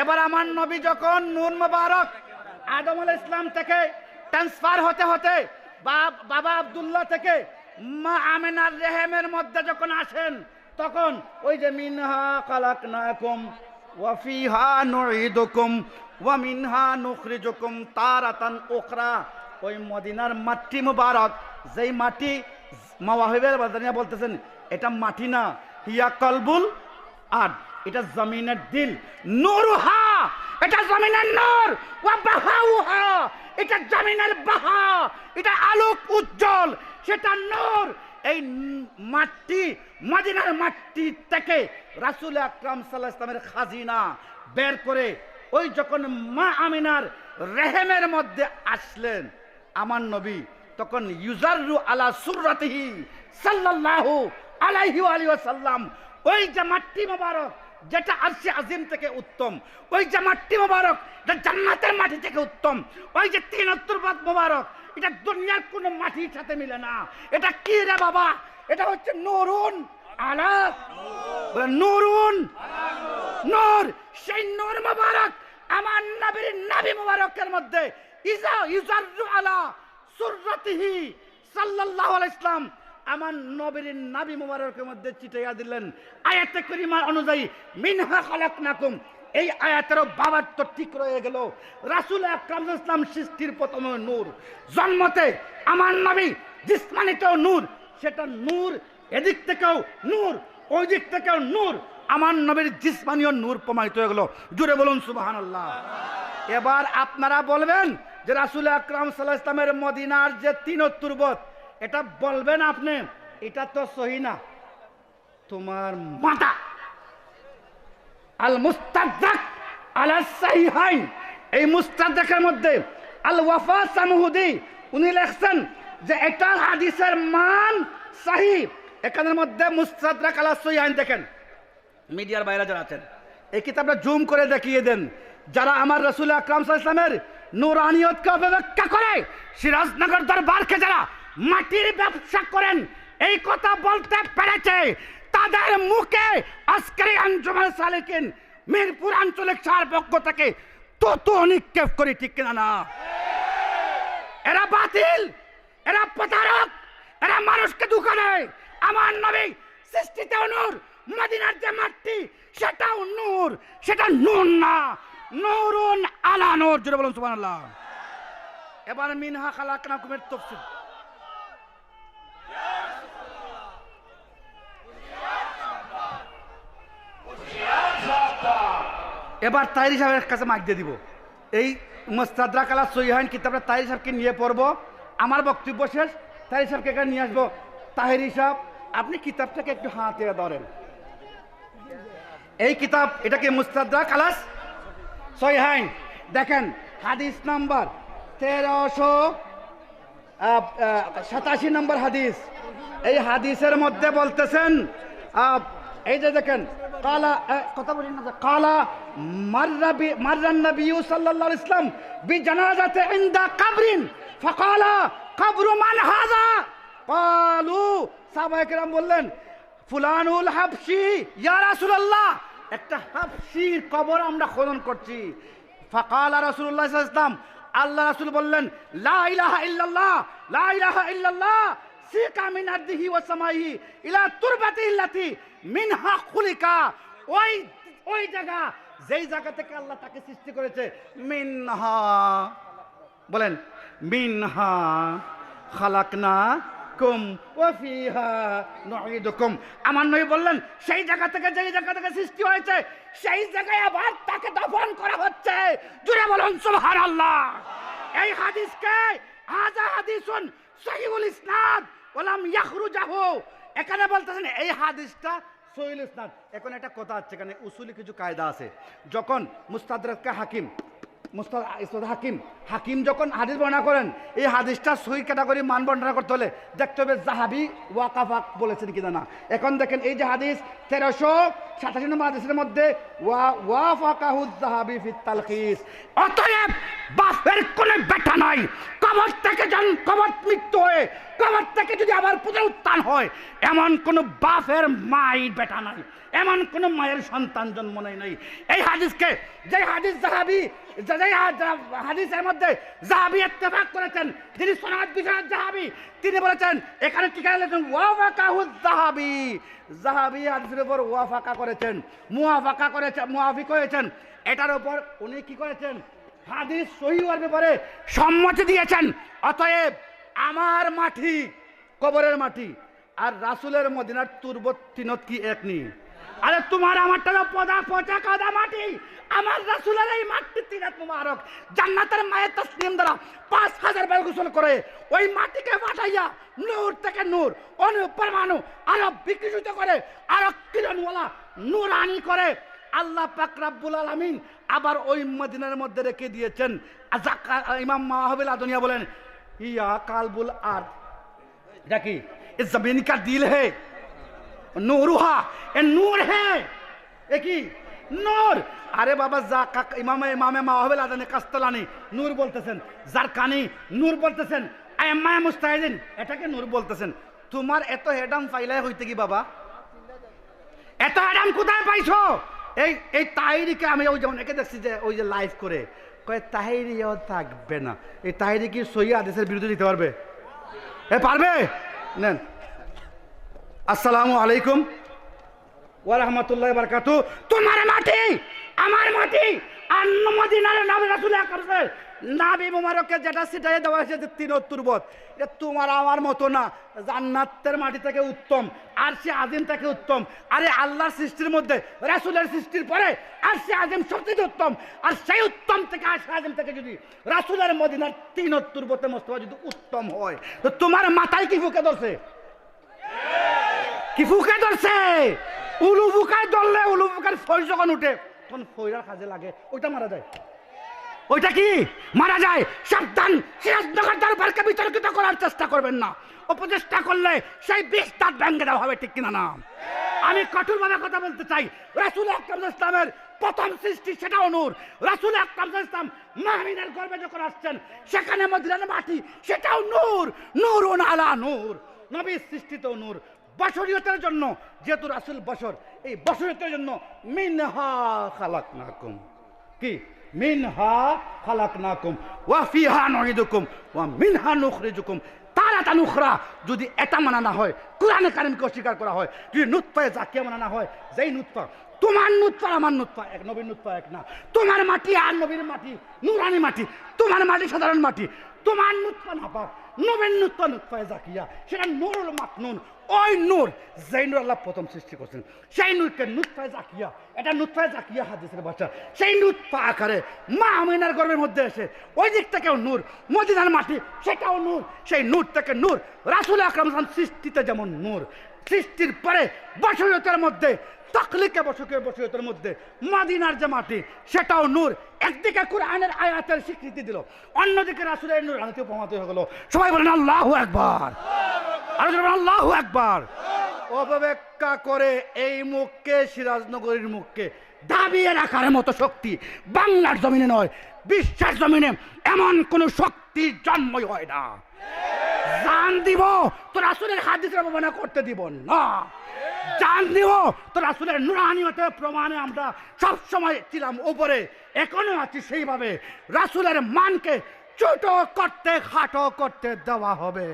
এবার আমার নবী যখন নূর মুবারক আদম আলাইহিস সালাম থেকে ট্রান্সফার হতে হতে বাবা আব্দুল্লাহ থেকে মা আমিনার রেহেমের মধ্যে যখন আসেন, তখন ওই যে মিনহা খালাকনাকুম ওয়া ফিহা নুঈদুকুম ওয়া মিনহা নুখরিজুকুম তারাতান উখরা, ওই মদিনার মাটি মুবারক, যেই মাটি মাওয়াহিবের বাদানিয়া বলতেছেন এটা মাটি না, হিয়া কলবুল আর এটা জমিনের দিল, নূরুহা এটা জমিনের নূর, ওয়া বাহাউহা এটা জমিনের বাহা, এটা আলোক উজ্জ্বল, সেটা নূর। এই মাটি মদিনার মাটি থেকে রাসূল আকরাম সাল্লাল্লাহু আলাইহি ওয়াসাল্লামের খাজিনা বের করে ওই যখন মা আমিনার রেহেমের মধ্যে আসলেন আমার নবী, তখন ইউজাররু আলা সুররাতিহি সাল্লাল্লাহু আলাইহি ওয়াসাল্লাম, ওই যে মাটি মোবারক যেটা আরশে আজিম থেকে উত্তম, ওই যে মাটি মোবারক যেটা জান্নাতের মাটি থেকে উত্তম, ওই যে তিন অত্তরবাদ মোবারক, এটা দুনিয়ার কোনো মাটির সাথে মিলে না। এটা কি রে বাবা? এটা হচ্ছে নূরুন আলা নূরুন নূর। সেই নূর মোবারক আমার নবীর নবী মোবারকের মধ্যে ইউজাররু আলা সুররাতিহি সাল্লাল্লাহু আলাইহি ওয়াসাল্লাম আমার নবীর নবী মোবারকের মধ্যে চিটাইয়া দিলেন আয়াতে কারিমা অনুযায়ী মিনহা খালাকনাকুম। এই আয়াতের বাবার তো ঠিক রয়ে গেল, রাসূল আকরাম সাল্লাল্লাহু আলাইহি ওয়াসাল্লাম সৃষ্টির প্রথম নূর, জন্মতে আমার নবী জিসমানিতেও নূর, সেটা নূর এদিক থেকেও নূর ওই দিক থেকেও নূর, আমার নবীর জিসমানীয় নূর প্রমাণিত হয়ে গেল। জোরে বলুন সুবহানাল্লাহ। এবার আপনারা বলবেন যে রাসূল আকরাম সাল্লাল্লাহু আলাইহি ওয়াসাল্লামের মদিনার যে তিন তুরবত, এটা বলবেন আপনি, এটা তো সহি না। তোমার মাতা আল মুস্তাদরাক আলা সাহিহাইন, এই মুস্তাদরাকের মধ্যে আল ওয়াফা সামহুদি উনি লিখছেন যে এটা হাদিসের মান সহিহ। এখানের মধ্যে মুস্তাদরাক আলা সাহিহাইন দেখেন, মিডিয়ার বাইরে যারা আছেন এই কিতাবটা জুম করে দেখিয়ে দেন, যারা আমার রাসূল আকরাম সাল্লাল্লাহু আলাইহি ওয়াসাল্লামের নূরানিয়তকে অবব্যাখ্যা করে, সিরাজনগর দরবারকে যারা মাটির ব্যবসা করেন এই কথা বলতে পেরেছে, তাদের মুখে আজকের আঞ্জুমান সালিকিন মিরপুর আঞ্চলিক শাখার পক্ষ থেকে তত নিক্ষেপ করি, ঠিক কিনা না? এরা বাতিল, এরা প্রতারক, এরা মানুষকে ধোঁকা দেয়। আমার নবী সৃষ্টিতেও নূর, মদিনার যে মাটি সেটাও নূর, সেটা নূর না, নূরুন আলা নূর। জোরে বলুন সুবহানাল্লাহ। এবার মিনহা খালাকনাকুমের তাফসীর, এবার তাহিরি সাহেবের কাছে মাইক দিয়ে দিব। এই মুস্তাদরাক আলা সাহিহাইন কিতাবটা তাহিরি সাহেবকে নিয়ে পড়বো, আমার বক্তব্য শেষ, তাহিরি সাহেবকে এখানে নিয়ে আসবো। তাহিরি সাহেব আপনি কিতাবটাকে একটু হাতে ধরেন। এই কিতাব এটাকে মুস্তাদরাক আলা সাহিহাইন, দেখেন হাদিস নাম্বার 1387 নম্বর হাদিস। এই হাদিসের মধ্যে বলতেছেন, এই যে দেখেন কালা, কথা বলি না, কালা মাররান নবী সাল্লাল্লাহু আলাইহি ওয়াসাল্লাম বিজানাজাতি ইনদা কবরিন ফাকালা কবরু মান হাযা, ক্বালু সাহাবায়ে কেরাম বললেন ফুলানুল হাবশি ইয়া রাসূলুল্লাহ, একটা হাবশির কবর আমরা খনন করছি। ফাকালা রাসূলুল্লাহ সাল্লাল্লাহু আলাইহি ওয়াসাল্লাম, আল্লাহ রাসূল বললেন লা ইলাহা ইল্লাল্লাহ, লা ইলাহা ইল্লাল্লাহ সিকা মিন আরদিহি ওয়া সামাইহি ইলা তুরবাতিহি আল্লাতী মিনহা খুলিকা, ওই জায়গা যেই জায়গা থেকে আল্লাহ তাকে সৃষ্টি করেছে, মিনহা বলেন মিনহা খালাকনাকুম ওয়া ফিহা নুঈদুকুম। আমার নবী বললেন সেই জায়গা থেকে, যেই জায়গা থেকে সৃষ্টি হয়েছে সেই জায়গায় আবার তাকে দাফন করা হচ্ছে। জোরে বলুন সুবহানাল্লাহ। এই হাদিসকে হাযা হাদিসুন সহিহুল ইসনাদ ওয়া লাম ইয়াখরুজাহু, এখানে বলতেছেন এই হাদিসটা সহিহুল ইসনাদ। এখন একটা কথা আছে, এখানে উসুলি কিছু কায়দা আছে। যখন মুস্তাদরাককে হাকিম যখন হাদিস বর্ণনা করেন, এই হাদিসটা সহি ক্যাটাগরি মান বর্ণনা করতে হলে দেখতে হবে জাহাবি ওয়াকাফাক বলেছেন কিনা না। এখন দেখেন এই যে হাদিস 1387 নম্বর হাদিসের মধ্যে ওয়াফাকাহু জাহাবি ফি তালখিস, অতএব বাপের কোনে বেটা নাই, কবর থেকে কবর মৃত্যু হয়ে কবর থেকে যদি আবার পুনরুত্থান হয় এমন কোন বাপের মাই বেটা নাই, এমন কোন মায়ের সন্তান জন্ম নেয় নাই। এই হাদিসকে যে হাদিস জাহাবি হাদিসের মধ্যে জাহাবি ইত্তেফাক করেছেন, যিনি সনদ বিশারদ জাহাবি, তিনি বলেছেন এখানে কি লিখেছেন ওয়াফাকাহুজ জাহাবি, জাহাবি হাদিসের উপর ওয়াফাকা করেছেন, মুওয়াফাকা করেছেন, মুওয়াফিক হয়েছেন। এটার উপর উনি কি করেছেন, হাদিস সহিহ হওয়ার ব্যাপারে সম্মতি দিয়েছেন। অতএব আমার মাটি কবরের মাটি আর রাসূলের মদিনার তুরবত তিনত কি এক নি? আরে তোমার আমারটা পদা পচা কাদা মাটি, আমার রাসূলের এই মাটি তিনত মুবারক জান্নাতের মায়ের তাসনিম দ্বারা 5000 বার গোসল করে ওই মাটিকে পাঠাইয়া নূর থেকে নূর অনু পরমাণু আরো বিকশিত করে আরো কিরণওয়ালা নূরানি করে আল্লাহ পাক রব্বুল আলামিন আবার ওই মদিনার মধ্যে রেখে দিয়েছেন। ইমাম মাওয়াহিবুল আদনিয়া বলেন ইয়া কালবুল আরদ, এটা কি इस जमीन का दिल है, नूरुहा ए नूर है, ए की नूर। আরে বাবা ইমামে মাওয়াহিবুল আদনি কাস্তালানি নূর বলতেছেন, জারকানি নূর বলতেছেন, আইম্মা মুস্তাহিদিন এটাকে নূর বলতেছেন। তোমার এত হেডাম ফাইলাই হইতে কি বাবা, এত হেডাম কোথায় পাইছো? এই তাহিরিকে আমি ওই যেমন একে দেখছি যে ওই যে লাইভ করে কয় তাহিরিও থাকবে না, এই তাহিরি কি সহিহ হাদিসের বিরুদ্ধে দিতে পারবে? পারবে? নেন। আসসালামু আলাইকুম ওয়া রাহমাতুল্লাহি ওয়া বারাকাতুহু। তোমার মাটি আমার মাটি আর মদিনার নবী রাসূল আকরাম নবী মুবারককে যেটা ছিটাইয়ে দেওয়া হয়েছে যে তিন তুরবত, এটা তোমার আমার মতো না, জান্নাতের মাটি থেকে উত্তম, আরশে আজিম থেকে উত্তম। আরে আল্লাহর সৃষ্টির মধ্যে রাসূলের সৃষ্টির পরে আরশে আজিম সবচেয়ে উত্তম, আর সেই উত্তম থেকে আরশে আজিম থেকে যদি রাসূলের মদিনার তিন তুরবতে মোস্তফা যদি উত্তম হয়, তো তোমার মাথায় কি ফুকে ধরছে? কি ফুকে ধরছে? উলু ফুকায় ধরলে উলু ফুকার ফই যখন উঠে তখন ফইরার কাজে লাগে, ওইটা মারা যায়। ওইটা কি মারা যায়? সাবধান, সিরাজনগর দরবারকে বিতর্কিত করার চেষ্টা করবেন না। অপচেষ্টা করলে সেই বিষ দাঁত ভেঙে দেওয়া হবে, ঠিক কিনা না? আমি কঠোরভাবে কথা বলতে চাই, রাসূল আকরাম ইসলামের প্রথম সৃষ্টি সেটাও নূর। রাসূল আকরাম ইসলাম মাহমিনের গর্ভে যখন আসছেন সেখানে মদিনার মাটি সেটাও নূর, নূরুন আলা নূর। নবীর সৃষ্টিতেও নূর। বশরিয়তের জন্য যেহেতু রাসূল বশর, এই বশরিয়তের জন্য মিনহা খালাকনাকুম, কি মিনহা খালাকনাকুম ওয়া ফিহা নুঈদুকুম ওয়া মিনহা নুখরিজুকুম তারাতান উখরা। যদি এটা মানা না হয়, কোরআনে কারীমকে অস্বীকার করা হয়, যদি নুতফায়ে জাকিয়া মানা না হয়, যেই নুতফা তোমার নুতফা আমার নুতফা এক, নবীর নুতফা এক না। তোমার মাটি আর নবীর মাটি নূরানি মাটি, তোমার মাটি সাধারণ মাটি। তোমার নুতফা নাপাক, নবীর নুতফা নুতফায়ে জাকিয়া, সেটা নূরুল মাকনুন। ওই নূর যেই নূর আল্লাহ প্রথম সৃষ্টি করছেন, সেই নূরকে নুতফায়ে জাকিয়া, এটা নুতফায়ে জাকিয়া হাদিসের ভাষা, সেই নুতফা আকারে মা আমিনার গর্ভের মধ্যে এসে ওই দিক থেকেও নূর, মদিনার মাটি সেটাও নূর, সেই নূর থেকে নূর। রাসূল আকরাম সৃষ্টিতে যেমন নূর, সৃষ্টির পরে বশরিয়তের মধ্যে তাকলিকে বশরিয়তের মধ্যে মদিনার যে মাটি সেটাও নূর। একদিকে কুরআনের আয়াতের স্বীকৃতি দিল, অন্যদিকে রাসূলের নূর আনিতে প্রমাণিত হয়ে গেল। সবাই বলেন আল্লাহু আকবার, আর বলেন আল্লাহু আকবার। অপব্যাখ্যা করে এই মুখকে, সিরাজনগরের মুখকে দাবিয়ে রাখার মতো শক্তি বাংলার জমিনে নয়, বিশ্বের জমিনে এমন কোন শক্তির জন্মই হয় না। জান দিব তো রাসূলের হাদিসের অবমাননা করতে দিব না, জান দিব তো রাসূলের নূরানিয়তের প্রমাণে আমরা সব সময় ছিলাম উপরে, এখনো আছি সেইভাবে। রাসূলের মানকে ছোট করতে খাটো করতে দেওয়া হবে